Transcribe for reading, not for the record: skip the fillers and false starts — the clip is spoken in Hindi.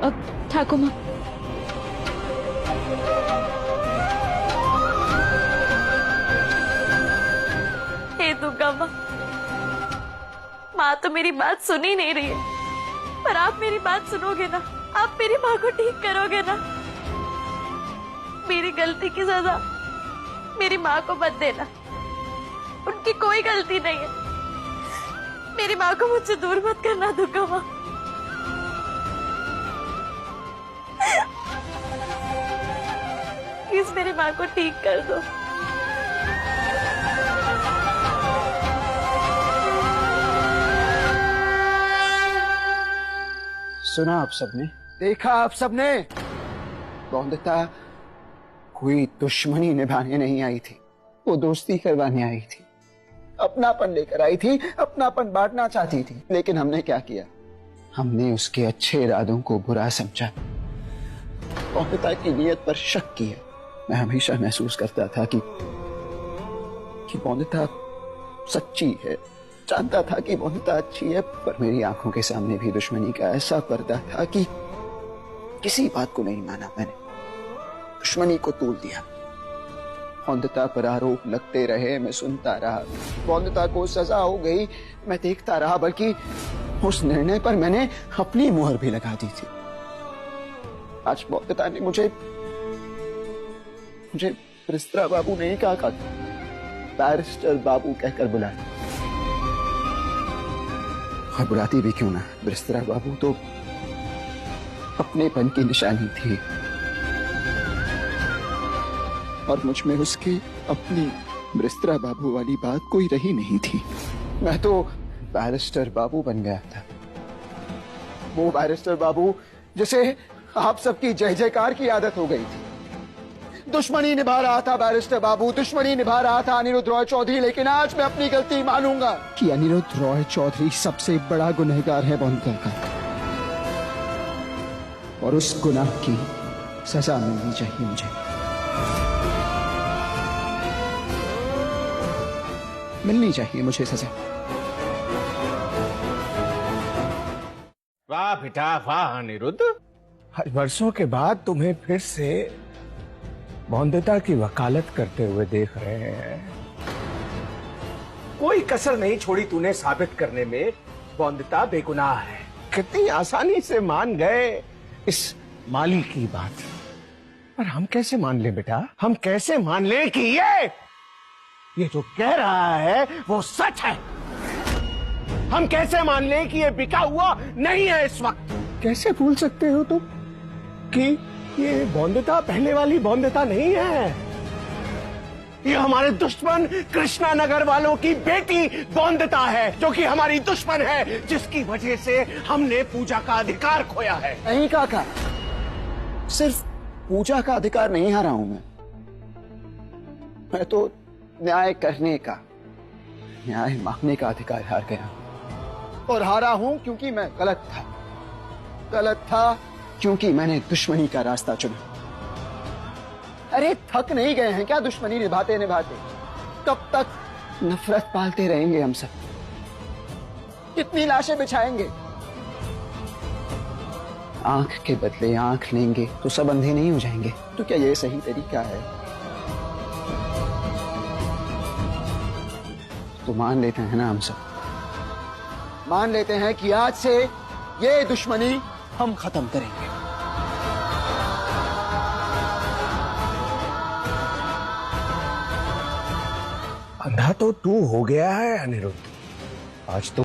ठाकुर माँ, हे दुर्गा माँ, माँ तो मेरी बात सुन ही नहीं रही है, पर आप मेरी बात सुनोगे ना? आप मेरी माँ को ठीक करोगे ना? मेरी गलती की सजा मेरी माँ को मत देना, उनकी कोई गलती नहीं है। मेरी माँ को मुझसे दूर मत करना दुर्गा माँ। प्लीज मेरी माँ को ठीक कर दो। सुना आप सबने, देखा आप सबने, बौंदता कोई दुश्मनी निभाने नहीं आई थी, वो दोस्ती करवाने आई थी, अपनापन लेकर आई थी, अपनापन बांटना चाहती थी। लेकिन हमने क्या किया? हमने उसके अच्छे इरादों को बुरा समझा, बौंदता की नीयत पर शक किया। मैं हमेशा महसूस करता था कि बौंदता सच्ची है, जानता था कि बौंदता अच्छी है, पर मेरी आंखों के सामने भी दुश्मनी का ऐसा पर्दा था कि किसी बात को नहीं माना। मैंने दुश्मनी को तोड़ दिया। बौंदता पर आरोप लगते रहे, मैं सुनता रहा। बौंदता को सजा हो गई, मैं देखता रहा, बल्कि उस निर्णय पर मैंने अपनी मुहर भी लगा दी थी। आज बौंदता ने मुझे ब्रिस्त्रा बाबू नहीं कहा, बैरिस्टर बाबू कहकर बुलाया। और बुलाती भी क्यों ना, ब्रिस्त्रा बाबू तो अपनेपन की निशानी थी, और मुझ में उसके अपनी ब्रिस्त्रा बाबू वाली बात कोई रही नहीं थी। मैं तो बैरिस्टर बाबू बन गया था, वो बैरिस्टर बाबू जिसे आप सबकी जय जयकार की आदत हो गई थी। दुश्मनी निभा रहा था बैरिस्टर बाबू, दुश्मनी निभा रहा था अनिरुद्ध रॉय चौधरी। लेकिन आज मैं अपनी गलती मानूंगा कि अनिरुद्ध रॉय चौधरी सबसे बड़ा गुनहगार है बौंदता का, और उस गुनाह की सजा मिलनी चाहिए मुझे। मिलनी चाहिए मुझे सजा। वाह बेटा वाह अनिरुद्ध, वर्षों के बाद तुम्हें फिर से बौंदता की वकालत करते हुए देख रहे हैं। कोई कसर नहीं छोड़ी तूने साबित करने में बौंदता बेगुनाह है। कितनी आसानी से मान गए इस माली की बात, पर हम कैसे मान ले बेटा? हम कैसे मान ले कि ये जो कह रहा है वो सच है? हम कैसे मान ले कि ये बिका हुआ नहीं है इस वक्त? कैसे भूल सकते हो तुम कि ये बौंदता पहले वाली बौंदता नहीं है? ये हमारे दुश्मन कृष्णा नगर वालों की बेटी बौंदता है, जो कि हमारी दुश्मन है, जिसकी वजह से हमने पूजा का अधिकार खोया है। नहीं काका, सिर्फ पूजा का अधिकार नहीं हारा हूं मैं तो न्याय करने का, न्याय मांगने का अधिकार हार गया। और हारा हूं क्योंकि मैं गलत था क्योंकि मैंने दुश्मनी का रास्ता चुना। अरे थक नहीं गए हैं क्या दुश्मनी निभाते निभाते? कब तक नफरत पालते रहेंगे हम सब? कितनी लाशें बिछाएंगे? आंख के बदले आंख लेंगे तो सब अंधे नहीं हो जाएंगे? तो क्या ये सही तरीका है? तो मान लेते हैं ना हम सब, मान लेते हैं कि आज से ये दुश्मनी हम खत्म करेंगे। अंधा तो तू हो गया है अनिरुद्ध, आज तो